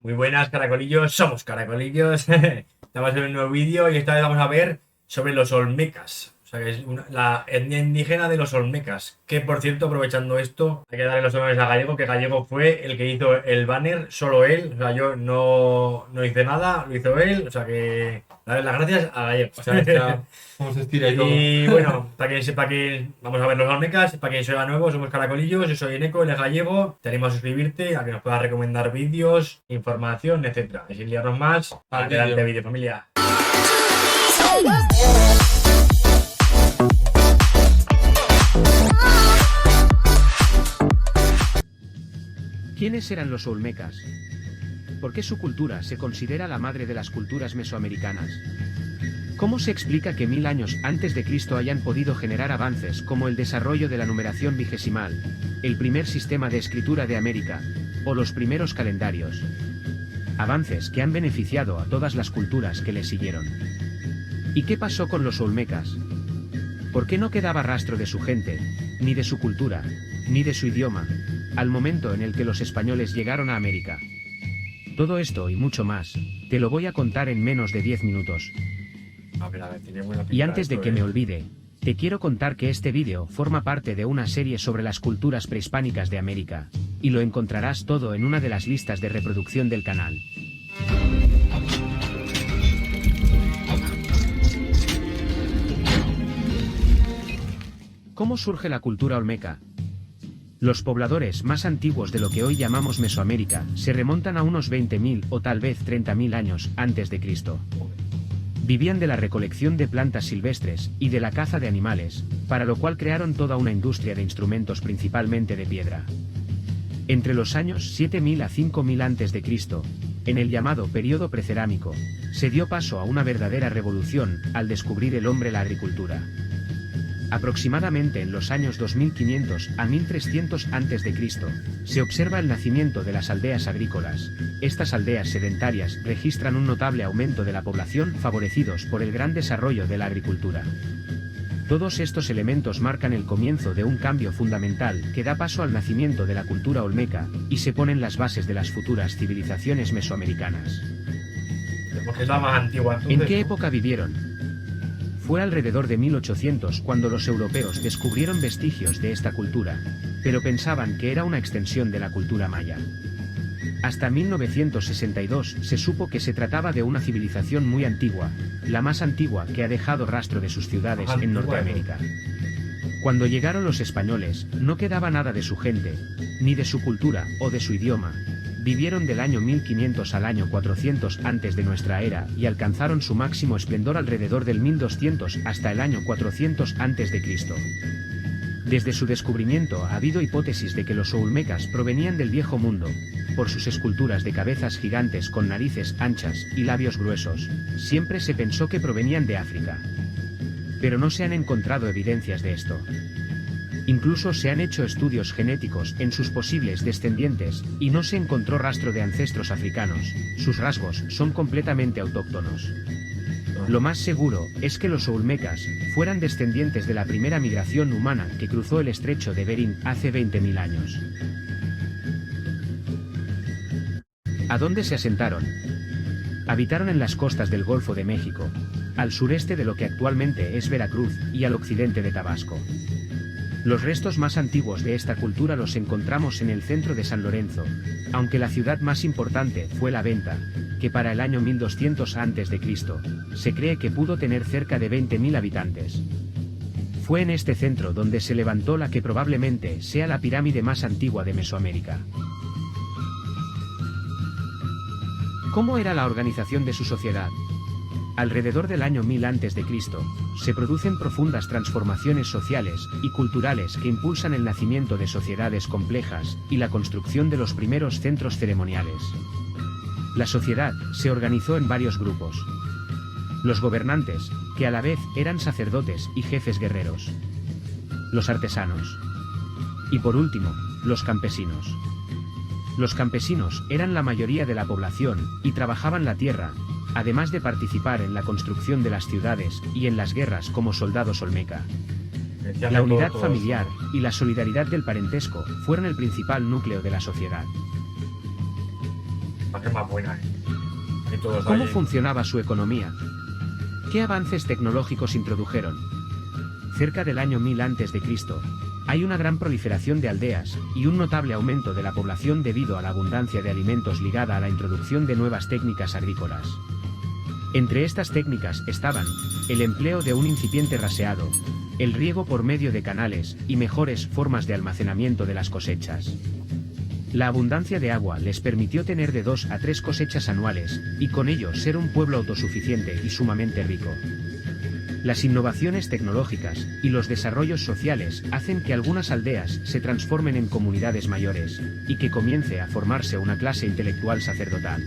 Muy buenas, caracolillos, somos caracolillos. Estamos en un nuevo vídeo y esta vez vamos a ver sobre los olmecas. O sea, que es la etnia indígena de los olmecas. Que por cierto, aprovechando esto, hay que darle los honores a Gallego, que Gallego fue el que hizo el banner, solo él. O sea, yo no hice nada, lo hizo él. O sea que darle las gracias a Gallego. O sea, está, cómo se estira y todo. Y bueno, para quien sepa que vamos a ver los Olmecas, para quien sea nuevo, somos Caracolillos, yo soy Eneco, él es Gallego, te animo a suscribirte, a que nos puedas recomendar vídeos, información, etcétera. Y sin liarnos más, Al adelante vídeo. vídeo, familia. ¿Quiénes eran los olmecas? ¿Por qué su cultura se considera la madre de las culturas mesoamericanas? ¿Cómo se explica que 1000 años antes de Cristo hayan podido generar avances como el desarrollo de la numeración vigesimal, el primer sistema de escritura de América, o los primeros calendarios? Avances que han beneficiado a todas las culturas que le siguieron. ¿Y qué pasó con los olmecas? ¿Por qué no quedaba rastro de su gente, ni de su cultura, ni de su idioma, al momento en el que los españoles llegaron a América? Todo esto y mucho más, te lo voy a contar en menos de 10 minutos. A ver, tiene buena Y pinta antes de esto, que me olvide, te quiero contar que este vídeo forma parte de una serie sobre las culturas prehispánicas de América, y lo encontrarás todo en una de las listas de reproducción del canal. ¿Cómo surge la cultura olmeca? Los pobladores más antiguos de lo que hoy llamamos Mesoamérica se remontan a unos 20.000 o tal vez 30.000 años antes de Cristo. Vivían de la recolección de plantas silvestres y de la caza de animales, para lo cual crearon toda una industria de instrumentos principalmente de piedra. Entre los años 7000 a 5000 antes de Cristo, en el llamado período precerámico, se dio paso a una verdadera revolución al descubrir el hombre la agricultura. Aproximadamente en los años 2500 a 1300 a.C., se observa el nacimiento de las aldeas agrícolas. Estas aldeas sedentarias registran un notable aumento de la población favorecidos por el gran desarrollo de la agricultura. Todos estos elementos marcan el comienzo de un cambio fundamental que da paso al nacimiento de la cultura olmeca, y se ponen las bases de las futuras civilizaciones mesoamericanas. porque es la más antigua. Entonces, ¿En qué ¿no? época vivieron? Fue alrededor de 1800 cuando los europeos descubrieron vestigios de esta cultura, pero pensaban que era una extensión de la cultura maya. Hasta 1962 se supo que se trataba de una civilización muy antigua, la más antigua que ha dejado rastro de sus ciudades en Norteamérica. Cuando llegaron los españoles, no quedaba nada de su gente, ni de su cultura o de su idioma. Vivieron del año 1500 al año 400 antes de nuestra era y alcanzaron su máximo esplendor alrededor del 1200 hasta el año 400 antes de Cristo. Desde su descubrimiento ha habido hipótesis de que los olmecas provenían del Viejo Mundo, por sus esculturas de cabezas gigantes con narices anchas y labios gruesos. Siempre se pensó que provenían de África. Pero no se han encontrado evidencias de esto. Incluso se han hecho estudios genéticos en sus posibles descendientes, y no se encontró rastro de ancestros africanos. Sus rasgos son completamente autóctonos. Lo más seguro es que los olmecas fueran descendientes de la primera migración humana que cruzó el estrecho de Bering hace 20.000 años. ¿A dónde se asentaron? Habitaron en las costas del Golfo de México, al sureste de lo que actualmente es Veracruz y al occidente de Tabasco. Los restos más antiguos de esta cultura los encontramos en el centro de San Lorenzo, aunque la ciudad más importante fue La Venta, que para el año 1200 a.C., se cree que pudo tener cerca de 20.000 habitantes. Fue en este centro donde se levantó la que probablemente sea la pirámide más antigua de Mesoamérica. ¿Cómo era la organización de su sociedad? Alrededor del año 1000 a.C., se producen profundas transformaciones sociales y culturales que impulsan el nacimiento de sociedades complejas y la construcción de los primeros centros ceremoniales. La sociedad se organizó en varios grupos. Los gobernantes, que a la vez eran sacerdotes y jefes guerreros. Los artesanos. Y por último, los campesinos. Los campesinos eran la mayoría de la población y trabajaban la tierra, además de participar en la construcción de las ciudades y en las guerras como soldados olmeca. La unidad familiar y la solidaridad del parentesco fueron el principal núcleo de la sociedad. Va a ser más buena, Ahí todos ¿Cómo ahí. funcionaba su economía? ¿Qué avances tecnológicos introdujeron? Cerca del año 1000 a.C., hay una gran proliferación de aldeas y un notable aumento de la población debido a la abundancia de alimentos ligada a la introducción de nuevas técnicas agrícolas. Entre estas técnicas estaban el empleo de un incipiente raseado, el riego por medio de canales y mejores formas de almacenamiento de las cosechas. La abundancia de agua les permitió tener de 2 a 3 cosechas anuales, y con ello ser un pueblo autosuficiente y sumamente rico. Las innovaciones tecnológicas y los desarrollos sociales hacen que algunas aldeas se transformen en comunidades mayores, y que comience a formarse una clase intelectual sacerdotal.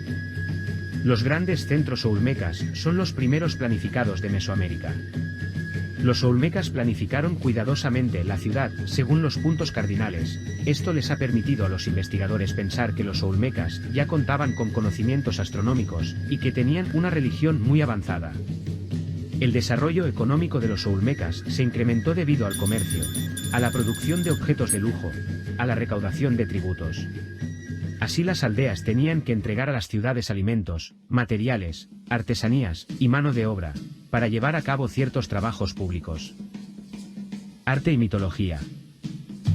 Los grandes centros olmecas son los primeros planificados de Mesoamérica. Los olmecas planificaron cuidadosamente la ciudad según los puntos cardinales. Esto les ha permitido a los investigadores pensar que los olmecas ya contaban con conocimientos astronómicos y que tenían una religión muy avanzada. El desarrollo económico de los olmecas se incrementó debido al comercio, a la producción de objetos de lujo, a la recaudación de tributos. Así las aldeas tenían que entregar a las ciudades alimentos, materiales, artesanías y mano de obra, para llevar a cabo ciertos trabajos públicos. Arte y mitología.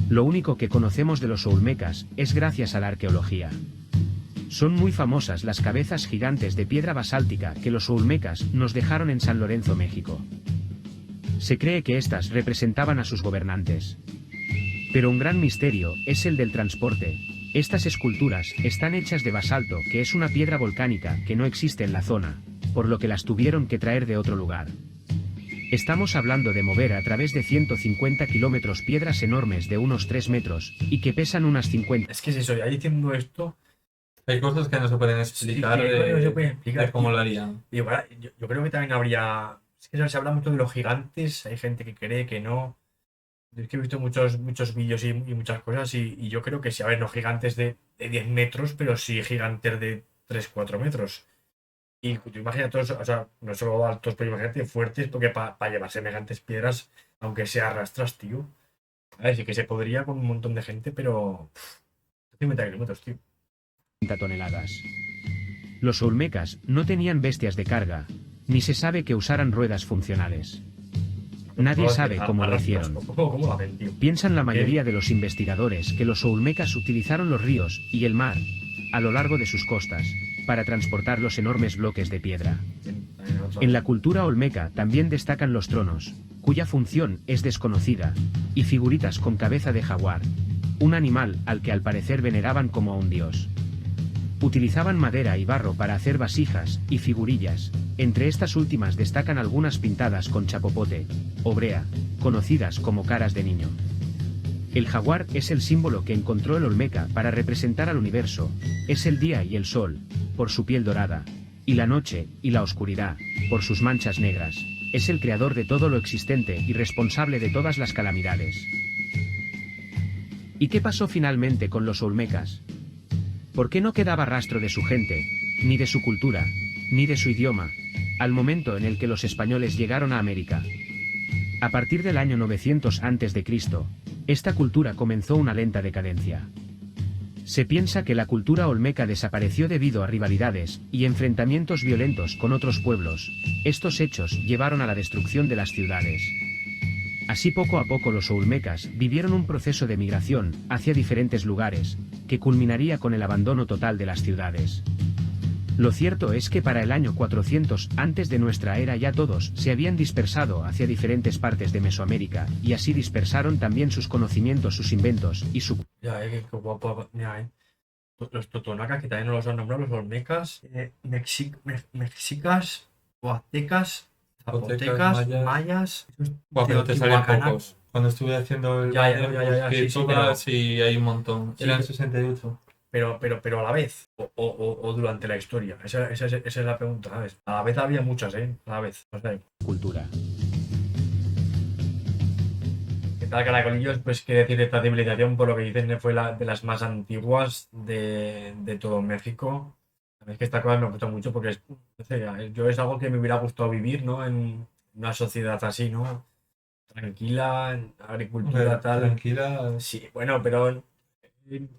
Lo único que conocemos de los olmecas es gracias a la arqueología. Son muy famosas las cabezas gigantes de piedra basáltica que los olmecas nos dejaron en San Lorenzo, México. Se cree que estas representaban a sus gobernantes. Pero un gran misterio es el del transporte. Estas esculturas están hechas de basalto, que es una piedra volcánica que no existe en la zona, por lo que las tuvieron que traer de otro lugar. Estamos hablando de mover a través de 150 kilómetros piedras enormes de unos 3 metros, y que pesan unas 50. Es que es eso, ya diciendo esto, Hay cosas que no se pueden explicar, sí, no se pueden explicar, de cómo tío. lo harían. Y bueno, yo creo que también habría. Es que se habla mucho de los gigantes, hay gente que cree que no. Es que he visto muchos vídeos y muchas cosas, y yo creo que sí, a ver, no gigantes de 10 metros, pero sí gigantes de 3 4 metros. Y tú imagínate, o sea, no solo altos, pero imagínate fuertes, porque para llevar semejantes piedras, aunque sea arrastras, tío. A ver, sí que se podría con un montón de gente, pero. 50 kilómetros, tío. toneladas. Los olmecas no tenían bestias de carga, ni se sabe que usaran ruedas funcionales. Nadie sabe cómo lo hicieron. ¿Cómo lo hacen, tío? Piensan la mayoría de los investigadores que los olmecas utilizaron los ríos y el mar, a lo largo de sus costas, para transportar los enormes bloques de piedra. En la cultura olmeca también destacan los tronos, cuya función es desconocida, y figuritas con cabeza de jaguar, un animal al que al parecer veneraban como a un dios. Utilizaban madera y barro para hacer vasijas y figurillas, entre estas últimas destacan algunas pintadas con chapopote, o brea, conocidas como caras de niño. El jaguar es el símbolo que encontró el olmeca para representar al universo, es el día y el sol, por su piel dorada, y la noche y la oscuridad, por sus manchas negras, es el creador de todo lo existente y responsable de todas las calamidades. ¿Y qué pasó finalmente con los olmecas? ¿Por qué no quedaba rastro de su gente, ni de su cultura, ni de su idioma, al momento en el que los españoles llegaron a América? A partir del año 900 a.C., esta cultura comenzó una lenta decadencia. Se piensa que la cultura olmeca desapareció debido a rivalidades y enfrentamientos violentos con otros pueblos. Estos hechos llevaron a la destrucción de las ciudades. Así poco a poco los olmecas vivieron un proceso de migración hacia diferentes lugares, que culminaría con el abandono total de las ciudades. Lo cierto es que para el año 400 antes de nuestra era ya todos se habían dispersado hacia diferentes partes de Mesoamérica, y así dispersaron también sus conocimientos, sus inventos y su... Ya, qué guapo, ya, Los totonacas, que también no los han nombrado, los olmecas, mexicas, huastecas, zapotecas, mayas. Bueno, te salen teotihuacanas. pocos. Cuando estuve haciendo el Ya, que sí, todas sí hay un montón. Sí, Eran pero- 68. Pero a la vez, o durante la historia. Esa es la pregunta, ¿sabes? A la vez había muchas, ¿eh? A la vez. O sea, cultura. ¿qué tal, caracolillos? Pues qué decir de esta civilización, por lo que dicen, fue de las más antiguas de todo México. A mí es que esta cosa me gusta mucho porque no sé, es algo que me hubiera gustado vivir, ¿no? En una sociedad así, ¿no? Tranquila, agricultura, tal. Tranquila. Sí, bueno, pero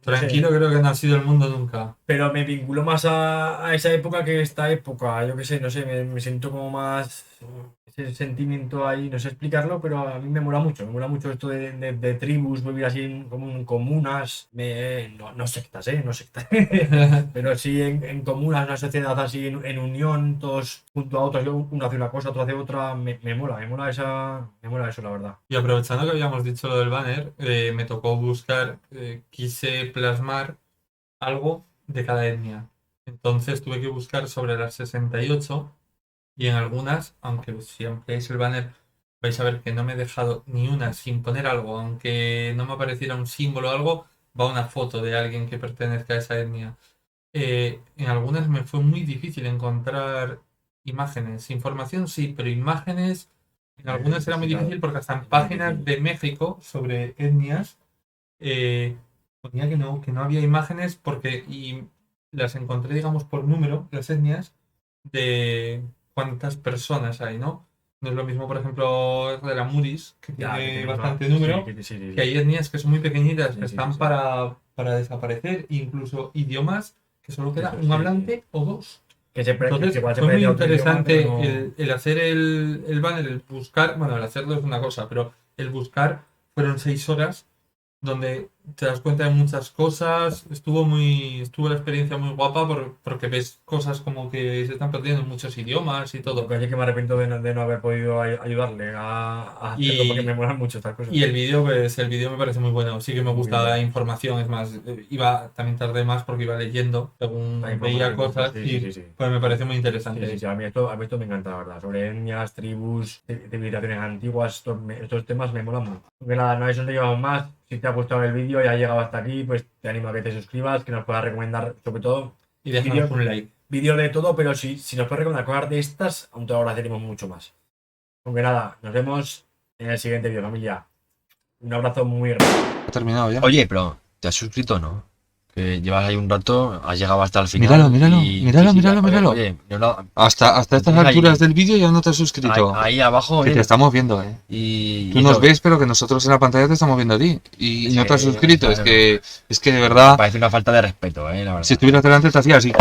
Tranquilo, creo que no ha sido el mundo nunca. Pero me vinculo más a esa época que esta época. Yo qué sé, no sé, me siento como más ese sentimiento ahí, no sé explicarlo, pero a mí me mola mucho esto de tribus, vivir así como en comunas, no sectas, no sectas, pero sí en comunas, una sociedad así en unión, todos junto a otros, uno hace una cosa, otro hace otra, me mola eso, la verdad. Y aprovechando que habíamos dicho lo del banner, me tocó buscar, quise plasmar algo de cada etnia. Entonces tuve que buscar sobre las 68 y en algunas, aunque si ampliáis el banner vais a ver que no me he dejado ni una sin poner algo, aunque no me apareciera un símbolo o algo, va una foto de alguien que pertenezca a esa etnia. En algunas me fue muy difícil encontrar imágenes. Información sí, pero imágenes en algunas era muy difícil porque hasta en páginas de México sobre etnias ponía que no había imágenes y las encontré, digamos, por número, las etnias, de cuántas personas hay, ¿no? No es lo mismo, por ejemplo, de la Muris, que Ya, tiene que bastante sí, número, sí. que hay etnias que son muy pequeñitas, Sí, que sí, están sí. para desaparecer, incluso idiomas que solo queda Eso un sí. hablante o dos. Que Entonces igual se fue muy parece a otro idioma, interesante pero no- el hacer el banner, el buscar, bueno, el hacerlo es una cosa, pero el buscar fueron 6 horas donde te das cuenta de muchas cosas. Estuvo la experiencia muy guapa porque ves cosas como que se están perdiendo en muchos idiomas y todo. Casi que me arrepiento de no haber podido ayudarle a hacerlo porque me Y, molan mucho estas cosas. y el vídeo, pues el vídeo me parece muy bueno. Sí que me Muy gusta la bien. información, es más, también tardé más porque iba leyendo según La veía información, cosas sí. y pues me parece muy interesante. Sí. A mí esto me encanta, la verdad. Sobre etnias, tribus, civilizaciones antiguas, estos temas me molan mucho. Que nada, no es donde llevamos más. Si te ha gustado el vídeo y ha llegado hasta aquí, pues te animo a que te suscribas, que nos puedas recomendar, sobre todo, Y déjanos vídeos un like. vídeos de todo, pero si nos puedes recomendar cosas de estas, aún te lo agradeceremos mucho más. Aunque nada, nos vemos en el siguiente vídeo, familia. Un abrazo muy grande. Ha terminado ya. Oye, pero ¿te has suscrito o no? Que llevas ahí un rato, has llegado hasta el final. Míralo, míralo. Oye, Hasta estas Tienes alturas ahí- del vídeo ya no te has suscrito. ahí abajo, Que te estamos viendo, Y Tú nos ves, pero que nosotros en la pantalla te estamos viendo a ti. Y Es no te has que, suscrito. claro. Es que de verdad, Parece una falta de respeto, la verdad. si estuvieras delante te hacía así.